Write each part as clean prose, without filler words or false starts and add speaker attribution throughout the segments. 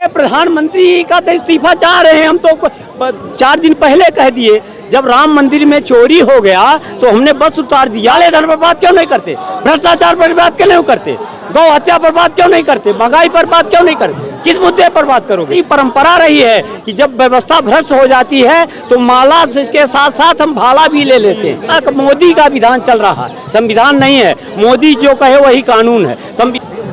Speaker 1: प्रधानमंत्री का तो इस्तीफा चाह रहे हैं हम तो 4 दिन पहले कह दिए। जब राम मंदिर में चोरी हो गया तो हमने बस उतार दिया। धन पर बात क्यों नहीं करते? भ्रष्टाचार पर बात क्यों नहीं करते? गौ हत्या पर बात क्यों नहीं करते? महंगाई पर बात क्यों नहीं करते? किस मुद्दे पर बात करोगे? परंपरा रही है कि जब व्यवस्था भ्रष्ट हो जाती है तो माला के साथ साथ हम भाला भी ले लेते हैं। मोदी का विधान चल रहा है, संविधान नहीं है। मोदी जो कहे वही कानून है।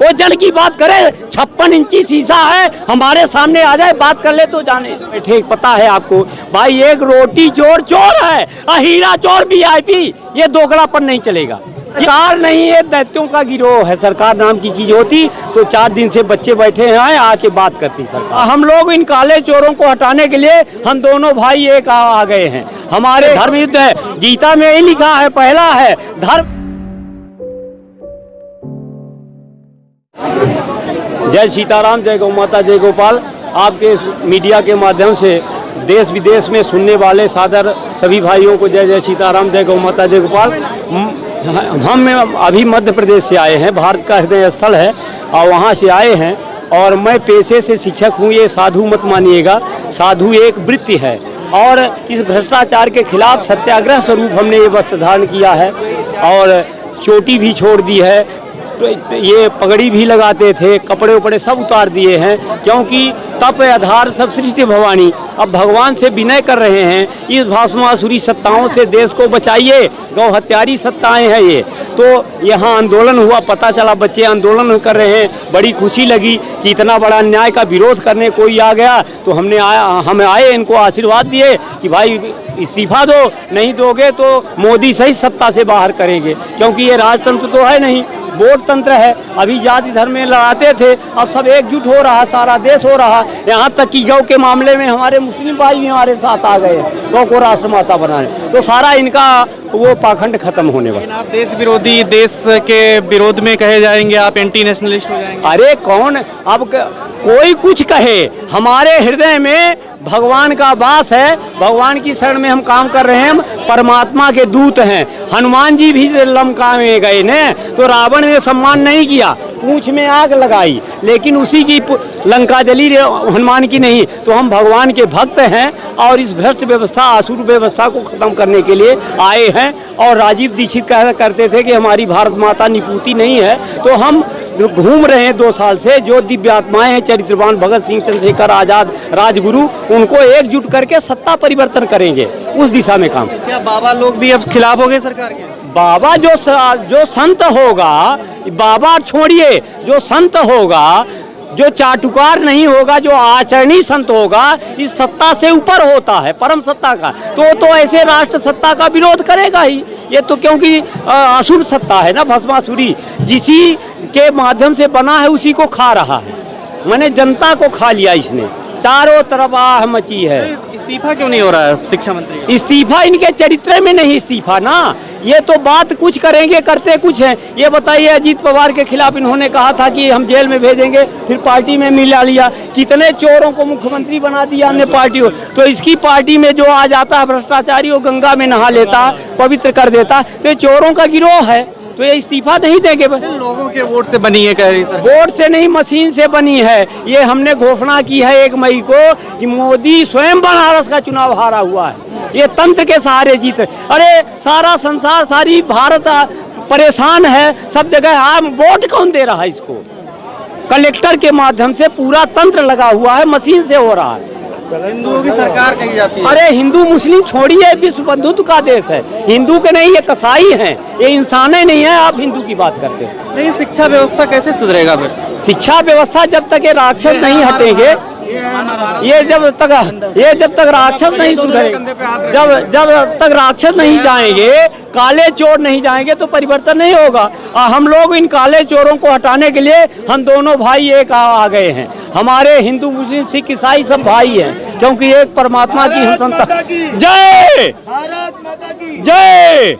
Speaker 1: वो जल की बात करे, 56 इंची शीशा है, हमारे सामने आ जाए बात कर ले तो जाने। ठीक पता है आपको भाई, एक रोटी चोर चोर है, हीरा चोर VIP। ये दोगलापन नहीं चलेगा। सरकार नहीं है, दैत्यों का गिरोह है। सरकार नाम की चीज होती तो 4 दिन से बच्चे बैठे हैं आके बात करती सरकार। हम लोग इन काले चोरों को हटाने के लिए हम दोनों भाई एक आ गए हैं। हमारे धर्म युद्ध है, गीता में ही लिखा है, पहला है धर्म। जय सीताराम, जय गौ माता, जय गोपाल। आपके मीडिया के माध्यम से देश विदेश में सुनने वाले सादर सभी भाइयों को जय जय सीताराम, जय गौ माता, जय गोपाल। हम अभी मध्य प्रदेश से आए हैं, भारत का हृदय स्थल है और वहाँ से आए हैं। और मैं पेशे से शिक्षक हूँ, ये साधु मत मानिएगा। साधु एक वृत्ति है और इस भ्रष्टाचार के खिलाफ सत्याग्रह स्वरूप हमने ये वस्त्र धारण किया है और चोटी भी छोड़ दी है। तो ये पगड़ी भी लगाते थे, कपड़े उपड़े सब उतार दिए हैं, क्योंकि तप आधार सब सृष्टि भवानी। अब भगवान से विनय कर रहे हैं, इस भस्मासुरी सत्ताओं से देश को बचाइए। गौ हत्यारी सत्ताएं हैं ये। तो यहाँ आंदोलन हुआ, पता चला बच्चे आंदोलन कर रहे हैं। बड़ी खुशी लगी कि इतना बड़ा अन्याय का विरोध करने कोई आ गया। तो हम आए, इनको आशीर्वाद दिए कि भाई इस्तीफा दो, नहीं दोगे तो मोदी सही सत्ता से बाहर करेंगे, क्योंकि ये राजतंत्र तो है नहीं, वोट तंत्र है। अभी जाति धर्म में लड़ाते थे, अब सब एकजुट हो रहा, सारा देश हो रहा। यहाँ तक कि गौ के मामले में हमारे मुस्लिम भाई भी हमारे साथ आ गए, गौ को राष्ट्रमाता बनाने। तो सारा इनका वो पाखंड खत्म होने वाला।
Speaker 2: आप देश विरोधी, देश के विरोध में कहे जाएंगे, आप एंटी नेशनलिस्ट हो जाएंगे।
Speaker 1: अरे कौन, अब कोई कुछ कहे, हमारे हृदय में भगवान का वास है। भगवान की शरण में हम काम कर रहे हैं, हम परमात्मा के दूत हैं। हनुमान जी भी लंका में गए ने तो रावण ने सम्मान नहीं किया, पूंछ में आग लगाई, लेकिन उसी की लंका जली, हनुमान की नहीं। तो हम भगवान के भक्त हैं और इस भ्रष्ट व्यवस्था, आसुर व्यवस्था को खत्म करने के लिए आए हैं। और राजीव दीक्षित करते थे कि हमारी भारत माता निपुती नहीं है, तो हम घूम रहे हैं 2 साल से। जो दिव्य आत्माएं हैं, चरित्रवान भगत सिंह, चंद्रशेखर आजाद, राजगुरु, उनको एकजुट करके सत्ता परिवर्तन करेंगे, उस दिशा में काम।
Speaker 2: क्या बाबा लोग भी अब खिलाफ हो गए सरकार के?
Speaker 1: बाबा जो संत होगा, बाबा छोड़िए, जो संत होगा, जो चाटुकार नहीं होगा, जो आचरणी संत होगा, इस सत्ता से ऊपर होता है, परम सत्ता का, तो ऐसे राष्ट्र सत्ता का विरोध करेगा ही। ये तो क्योंकि असुर सत्ता है ना, भस्मासुरी, जिसी के माध्यम से बना है उसी को खा रहा है। मैंने जनता को खा लिया इसने, चारों तरफ आह मची है।
Speaker 2: इस्तीफा क्यों नहीं हो रहा है शिक्षा मंत्री?
Speaker 1: इस्तीफा इनके चरित्र में नहीं इस्तीफा ना, ये तो बात कुछ करेंगे, करते कुछ हैं। ये बताइए, अजीत पवार के खिलाफ इन्होंने कहा था कि हम जेल में भेजेंगे, फिर पार्टी में मिला लिया। कितने चोरों को मुख्यमंत्री बना दिया हमने पार्टी को। तो इसकी पार्टी में जो आ जाता है भ्रष्टाचारी, वो गंगा में नहा लेता, पवित्र कर देता। तो ये चोरों का गिरोह है, तो ये इस्तीफा नहीं देंगे।
Speaker 2: लोगों के वोट से बनी है, कह रही सर।
Speaker 1: वोट से नहीं, मशीन से बनी है। ये हमने घोषणा की है 1 मई को कि मोदी स्वयं बनारस का चुनाव हारा हुआ है, ये तंत्र के सहारे जीत। अरे सारा संसार, सारी भारत परेशान है, सब जगह वोट कौन दे रहा है इसको? कलेक्टर के माध्यम से पूरा तंत्र लगा हुआ है, मशीन से हो रहा है।
Speaker 2: हिंदुओं की सरकार कही जाती है।
Speaker 1: अरे हिंदू मुस्लिम छोड़िए, विश्व बंधुत्व का देश है। हिंदू के नहीं, ये कसाई हैं, ये इंसान नहीं है। आप हिंदू की बात करते हैं।
Speaker 2: नहीं, शिक्षा व्यवस्था कैसे सुधरेगा फिर?
Speaker 1: शिक्षा व्यवस्था जब तक ये राक्षस नहीं हटेंगे, ये जब तक राक्षस नहीं सुधरेंगे, जब तक राक्षस नहीं जाएंगे, काले चोर नहीं जाएंगे, तो परिवर्तन नहीं होगा। हम लोग इन काले चोरों को हटाने के लिए हम दोनों भाई एक आ गए हैं। हमारे हिंदू मुस्लिम सिख ईसाई सब भाई हैं, क्योंकि एक परमात्मा की हम संतान। जय जय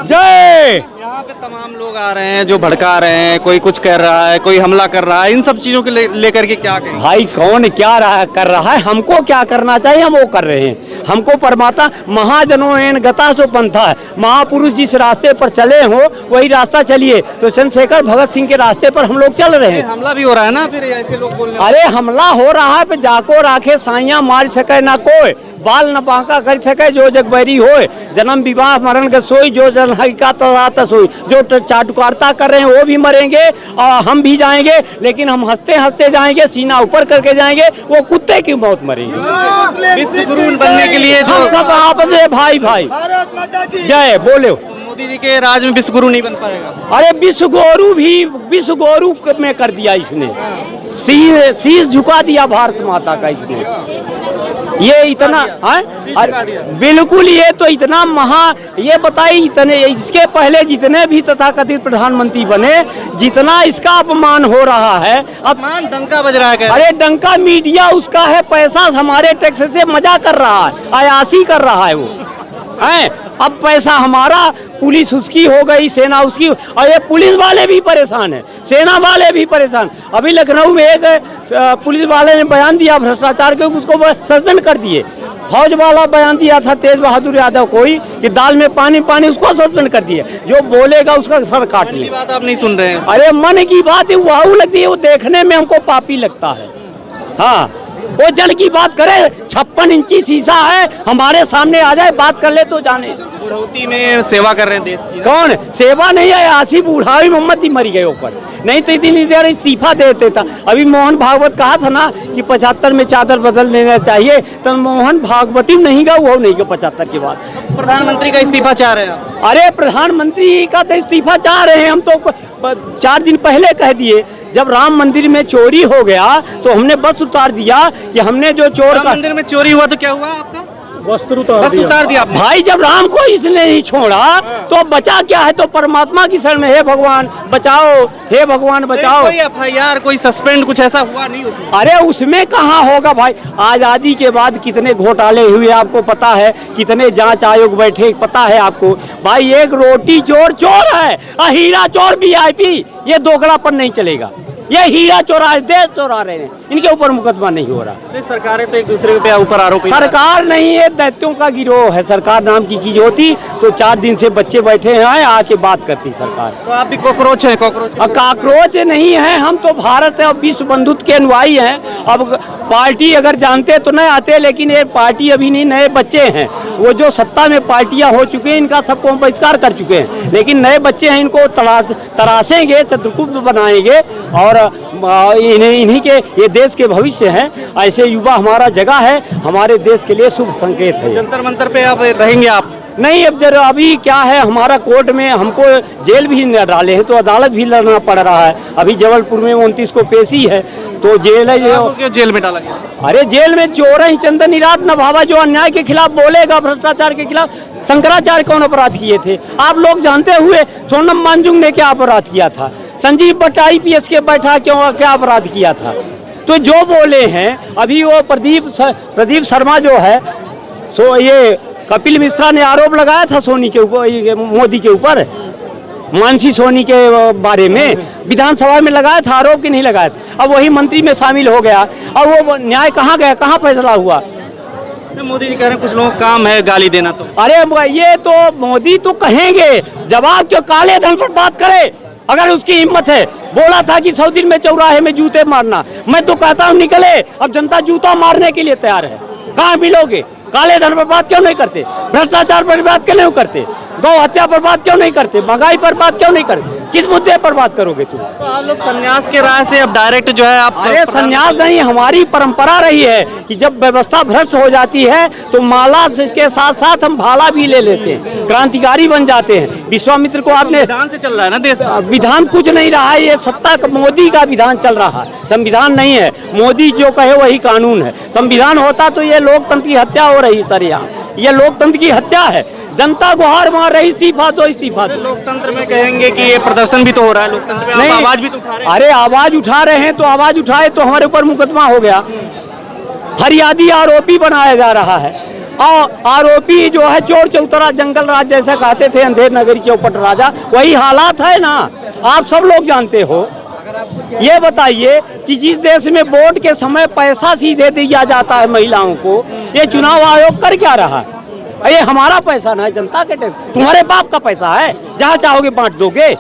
Speaker 1: जय।
Speaker 2: यहाँ पे तमाम लोग आ रहे हैं जो भड़का रहे हैं, कोई कुछ कर रहा है, कोई हमला कर रहा है, इन सब चीजों को लेकर के क्या कहें?
Speaker 1: भाई कौन क्या कर रहा है, हमको क्या करना चाहिए हम वो कर रहे हैं। हमको परमात्मा महाजनों एन गता सो पंथा है, महापुरुष जिस रास्ते पर चले हो वही रास्ता चलिए। तो चंद्रशेखर भगत सिंह के रास्ते पर हम लोग चल रहे हैं।
Speaker 2: हमला भी हो रहा है ना, फिर ऐसे लोग बोलने
Speaker 1: अरे हमला हो रहा है पे जाको राखे साइया मार सके ना कोई, बाल न बांका कर सके जो जगबैरी होए, जन्म विवाह मरण का सोई, जो जनहका तो सोई। जो चाटुकारिता कर रहे हैं वो भी मरेंगे और हम भी जाएंगे, लेकिन हम हंसते हंसते जाएंगे, सीना ऊपर करके जाएंगे, वो कुत्ते की मौत मरेंगे।
Speaker 2: विश्व गुरु बनने के लिए जो
Speaker 1: हम सब आपस में भाई भाई जय बोले।
Speaker 2: तो मोदी जी के राज में विश्व गुरु नहीं बन पाएगा।
Speaker 1: अरे विश्व गुरु में कर दिया इसने, शीश झुका दिया भारत माता का इसने। ये इतना है बिल्कुल, ये तो इतना ये बताइए, इतने इसके पहले जितने भी तथाकथित प्रधानमंत्री बने, जितना इसका अपमान हो रहा है।
Speaker 2: अपमान डंका बज रहा है।
Speaker 1: अरे डंका मीडिया उसका है, पैसा हमारे टैक्स से मजा कर रहा है, अयासी कर रहा है वो है। अब पैसा हमारा, पुलिस उसकी हो गई, सेना उसकी, और ये पुलिस वाले भी परेशान है, सेना वाले भी परेशान। अभी लखनऊ में एक पुलिस वाले ने बयान दिया भ्रष्टाचार के, उसको सस्पेंड कर दिए। फौज वाला बयान दिया था तेज बहादुर यादव कोई कि दाल में पानी पानी, उसको सस्पेंड कर दिए। जो बोलेगा उसका सर काट ले।
Speaker 2: बात आप नहीं सुन रहे हैं।
Speaker 1: अरे मन की बात है, वाहू लगती है, वो देखने में हमको पापी लगता है। हाँ, वो जल की बात करे, 56 इंची शीशा है, हमारे सामने आ जाए बात कर ले तो जाने।
Speaker 2: बुढ़ौती में सेवा कर रहे हैं देश की।
Speaker 1: कौन सेवा नहीं है, आसी बूढ़ाई मोहम्मद ही मरी गए ऊपर, नहीं तो इतनी देर इस्तीफा दे देता। अभी मोहन भागवत कहा था ना कि 75 में चादर बदल देना चाहिए, तो मोहन भागवती नहीं गया, वो नहीं गया 75 के बाद।
Speaker 2: प्रधानमंत्री का इस्तीफा चाह रहे हैं?
Speaker 1: अरे प्रधानमंत्री का तो इस्तीफा चाह रहे हैं हम तो 4 दिन पहले कह दिए। जब राम मंदिर में चोरी हो गया तो हमने बस उतार दिया कि हमने जो चोर
Speaker 2: राम मंदिर में चोरी हुआ तो क्या हुआ आपका?
Speaker 1: वस्त्र उतार दिया भाई। जब राम को इसने नहीं छोड़ा तो बचा क्या है? तो परमात्मा की शरण में, हे भगवान बचाओ, हे भगवान बचाओ।
Speaker 2: कोई FIR, कोई सस्पेंड, कुछ ऐसा हुआ नहीं उसमें?
Speaker 1: अरे उसमें कहाँ होगा भाई, आजादी के बाद कितने घोटाले हुए आपको पता है, कितने जांच आयोग बैठे पता है आपको भाई। एक रोटी चोर चोर है, हीरा चोर VIP, ये दोगलापन नहीं चलेगा। ये हीरा चोरा, देश चोरा रहे हैं, इनके ऊपर मुकदमा नहीं हो रहा।
Speaker 2: सरकारें तो एक दूसरे के ऊपर आरोप।
Speaker 1: सरकार नहीं है, दैत्यों का गिरोह है। सरकार नाम की चीज होती तो 4 दिन से बच्चे बैठे हैं, आके बात करती सरकार।
Speaker 2: तो आप भी कॉकरोच हैं?
Speaker 1: कॉकरोच नहीं है, हम तो भारत और विश्व बंधुत्व के अनुयायी हैं। अब पार्टी अगर जानते तो नहीं आते, लेकिन ये पार्टी अभी नहीं, नए बच्चे हैं। वो जो सत्ता में पार्टियां हो चुके हैं, इनका सबको हम बहिष्कार कर चुके हैं, लेकिन नए बच्चे हैं, इनको तराशेंगे, चित्रगुप्त बनाएंगे और इन्हीं के, ये देश के भविष्य हैं। ऐसे युवा हमारा जगह है, हमारे देश के लिए शुभ संकेत है।
Speaker 2: जंतर मंतर पे आप रहेंगे? आप
Speaker 1: नहीं, अब जरा अभी क्या है, हमारा कोर्ट में हमको जेल भी डाले हैं, तो अदालत भी लड़ना पड़ रहा है। अभी जबलपुर में 29 को पेशी है, तो जेल है।
Speaker 2: क्यों जेल में डाला गया?
Speaker 1: अरे जेल में चोर ही चंदन निरात न भावा, जो अन्याय के खिलाफ बोलेगा, भ्रष्टाचार के खिलाफ। शंकराचार्य कौन अपराध किए थे आप लोग जानते हुए? सोनम मांजुंग ने क्या अपराध किया था? संजीव भट्ट IPS के बैठा क्या अपराध किया था? तो जो बोले हैं अभी वो प्रदीप शर्मा जो है, सो ये कपिल मिश्रा ने आरोप लगाया था सोनी के ऊपर, मोदी के ऊपर, मानसी सोनी के बारे में विधानसभा में लगाया था आरोप कि नहीं लगाया था? अब वही मंत्री में शामिल हो गया। अब वो न्याय कहाँ गया, कहाँ फैसला हुआ?
Speaker 2: मोदी जी कह रहे हैं कुछ लोगों का काम है गाली देना। तो
Speaker 1: अरे ये तो मोदी तो कहेंगे, जवाब क्यों काले धन पर बात करे अगर उसकी हिम्मत है। बोला था कि 100 दिन में चौराहे में जूते मारना, मैं तो कहता हूँ निकले। अब जनता जूता मारने के लिए तैयार है, कहाँ मिलोगे? काले धन पर बात क्यों नहीं करते? भ्रष्टाचार पर बात क्यों नहीं करते? गौ हत्या पर बात क्यों नहीं करते? महंगाई पर बात क्यों नहीं करते? किस मुद्दे पर बात करोगे तुम?
Speaker 2: तो आप लोग संन्यास के राह से अब डायरेक्ट जो है आप?
Speaker 1: अरे संन्यास नहीं, हमारी परंपरा रही है कि जब व्यवस्था भ्रष्ट हो जाती है तो माला के साथ साथ हम भाला भी ले लेते हैं, क्रांतिकारी बन जाते हैं। विश्वामित्र को आपने,
Speaker 2: विधान से चल रहा है ना देश?
Speaker 1: विधान कुछ नहीं रहा है, ये सत्ता का मोदी का विधान चल रहा है, संविधान नहीं है। मोदी जो कहे वही कानून है। संविधान होता तो ये लोकतंत्र की हत्या हो रही सर, यहाँ ये लोकतंत्र की हत्या है। जनता गुहार मार रही, इस्तीफा दो, इस्तीफा दो।
Speaker 2: लोकतंत्र में कहेंगे कि ये प्रदर्शन भी तो हो रहा है, लोकतंत्र में आप आवाज भी तो उठा रहे हैं।
Speaker 1: अरे आवाज उठा रहे हैं तो आवाज उठाए तो हमारे ऊपर मुकदमा हो गया, फरियादी आरोपी बनाया जा रहा है। और आरोपी जो है चोर चौतरा जंगल राज जैसा कहते थे, अंधेर नगरी चौपट राजा, वही हालात है ना, आप सब लोग जानते हो। ये बताइए कि जिस देश में वोट के समय पैसा सीधे दिया जाता है महिलाओं को, ये चुनाव आयोग कर क्या रहा है? ये हमारा पैसा ना है, जनता के टैक्स, तुम्हारे बाप का पैसा है, जहाँ चाहोगे बांट दोगे,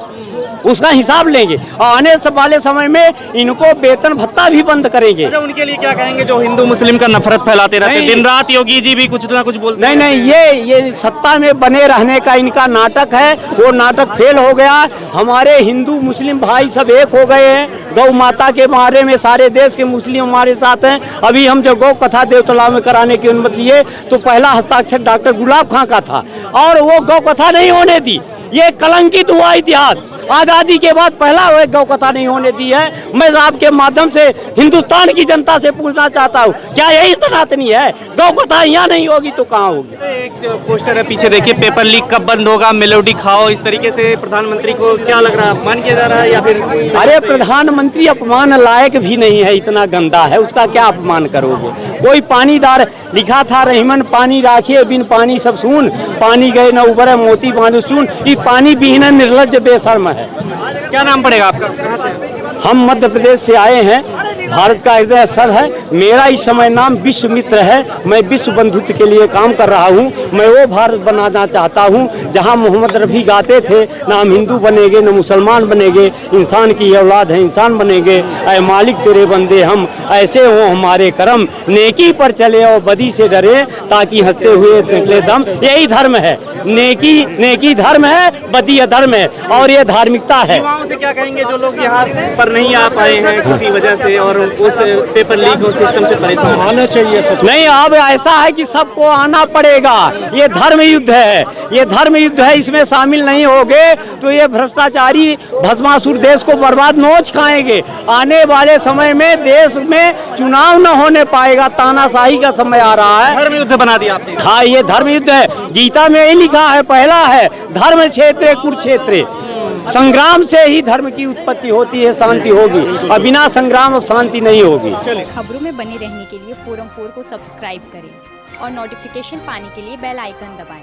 Speaker 1: उसका हिसाब लेंगे। और आने वाले समय में इनको वेतन भत्ता भी बंद करेंगे।
Speaker 2: अच्छा, उनके लिए क्या कहेंगे जो हिंदू मुस्लिम का नफरत फैलाते रहते हैं? दिन रात योगी जी भी कुछ ना कुछ बोलते हैं।
Speaker 1: नहीं, ये सत्ता में बने रहने का इनका नाटक है, वो नाटक फेल हो गया। हमारे हिंदू मुस्लिम भाई सब एक हो गए हैं, गौ माता के बारे में सारे देश के मुस्लिम हमारे साथ हैं। अभी हम जब गौ कथा देवतला में कराने की अनुमति लिए तो पहला हस्ताक्षर डॉक्टर गुलाब खां का था, और वो गौ कथा नहीं होने दी। ये कलंकित हुआ इतिहास, आजादी के बाद पहला वो गौ कथा नहीं होने दी है। मैं आपके माध्यम से हिंदुस्तान की जनता से पूछना चाहता हूँ, क्या यही सनातनी है? गौ कथा यहाँ नहीं होगी तो कहाँ होगी?
Speaker 2: एक पोस्टर है पीछे, देखिए, पेपर लीक कब बंद होगा, मेलोडी खाओ, इस तरीके से प्रधानमंत्री को क्या लग रहा है, अपमान किया जा रहा है या फिर?
Speaker 1: अरे प्रधानमंत्री अपमान लायक भी नहीं है, इतना गंदा है, उसका क्या अपमान करोगे? कोई पानीदार लिखा था, रहीमन पानी राखिए बिन पानी सब सून, पानी गए न उबरे मोती पानी सुन, ये पानी बिहीन निर्लज्ज बेशर्म है।
Speaker 2: क्या नाम पड़ेगा आपका, कहाँ से?
Speaker 1: हम मध्य प्रदेश से आए हैं, भारत का हृदय स्थल है। मेरा इस समय नाम विश्व मित्र है। मैं विश्व बंधुत्व के लिए काम कर रहा हूँ। मैं वो भारत बनाना चाहता हूँ जहाँ मोहम्मद रफ़ी गाते थे, ना हम हिंदू बनेंगे न मुसलमान बनेंगे, इंसान की औलाद है इंसान बनेंगे, ऐ मालिक तेरे बंदे हम, ऐसे हो हमारे करम, नेकी पर चले और बदी से डरे, ताकि हंसते हुए निकले दम। यही धर्म है, नेकी धर्म है, बदी अधर्म है, और ये धार्मिकता है।
Speaker 2: युवाओं से क्या कहेंगे जो लोग यहाँ पर नहीं आ पाए हैं किसी वजह से और उस पेपर लीक और सिस्टम से परेशान?
Speaker 1: आना चाहिए सब। नहीं, अब ऐसा है कि सबको आना पड़ेगा। ये धर्म युद्ध है, ये धर्म युद्ध है, इसमें शामिल नहीं होगे तो ये भ्रष्टाचारी भस्मासुर देश को बर्बाद नोच खाएंगे। आने वाले समय में देश में चुनाव न होने पाएगा, तानाशाही का समय आ रहा है।
Speaker 2: धर्म युद्ध बना दिया आपने।
Speaker 1: हाँ, ये धर्म युद्ध है, गीता में यही लिखा है, पहला है धर्म क्षेत्रे कुरुक्षेत्रे, संग्राम से ही धर्म की उत्पत्ति होती है, शांति होगी, और बिना संग्राम और शांति नहीं होगी।
Speaker 3: खबरों में बने रहने के लिए फोरम 4 को सब्सक्राइब करें और नोटिफिकेशन पाने के लिए बेल आइकन दबाएं।